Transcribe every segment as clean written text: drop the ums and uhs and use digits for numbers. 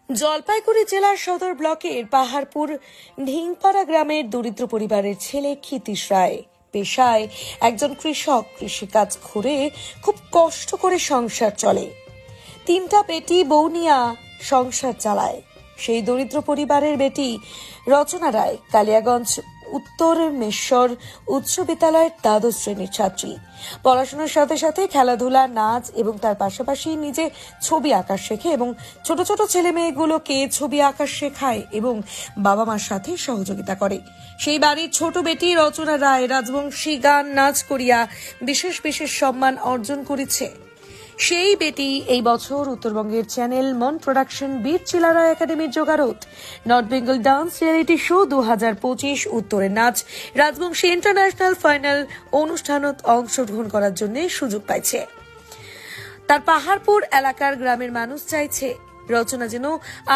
জলপাইগুড়ি জেলার সদর ব্লকের পাহাড়পুর ঢিংপাড়া গ্রামের দরিদ্র পরিবারের ছেলে ক্ষিতীশ রায় পেশায় একজন কৃষক। কৃষিকাজ করে খুব কষ্ট করে সংসার চলে। 3টা বেটি বউ নিয়ে সংসার চালায়। সেই দরিদ্র পরিবারের বেটি রচনা রায় কালিয়াগঞ্জ উত্তর মেশ্বর উচ্চ বিদ্যালয়ের দ্বাদশ শ্রেণীর ছাত্রী। পড়াশোনার সাথে সাথে খেলাধুলা, নাচ এবং তার পাশাপাশি নিজে ছবি আঁকা শেখে এবং ছোট ছোট ছেলে মেয়েগুলোকে ছবি আঁকা শেখায় এবং বাবা মার সাথে সহযোগিতা করে। সেই বাড়ির ছোট বেটি রচনা রায় রাজবংশী গান নাচ করিয়া বিশেষ বিশেষ সম্মান অর্জন করেছে। সেই বেটি এই বছর উত্তরবঙ্গের চ্যানেল মন প্রোডাকশন বীর চিলারায় একাডেমির যোগারত north Bengal dance reality show 2025 উত্তরের নাচ রাজবংশী ইন্টারন্যাশনাল ফাইনাল অনুষ্ঠানত অংশগ্রহণ করার জন্য সুযোগ পাইছে। তার পাহাড়পুর এলাকার গ্রামের মানুষ চাইছে রচনা যেন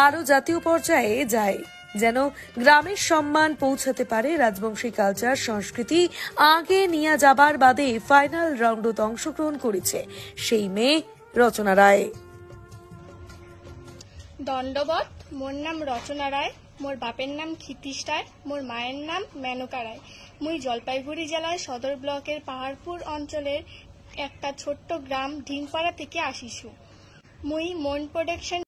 আরো জাতীয় পর্যায়ে যায়, যেন গ্রামের সম্মান পৌঁছাতে পারে। রাজবংশী কালচার সংস্কৃতি আগে নিয়ে যাবার বাদে ফাইনাল রাউন্ডত অংশগ্রহণ করেছে সেই মেয়ে রচনা রায়। দণ্ডবত। মোর নাম রচনা রায়, মোর বাপের নাম ক্ষিতীশ রায়, মোর মায়ের নাম মেনকা রায়। মুই জলপাইগুড়ি জেলার সদর ব্লকের পাহাড়পুর অঞ্চলের একটা ছোট্ট গ্রাম ঢিংপাড়া থেকে আসিছু। মুই মন প্রোডাকশন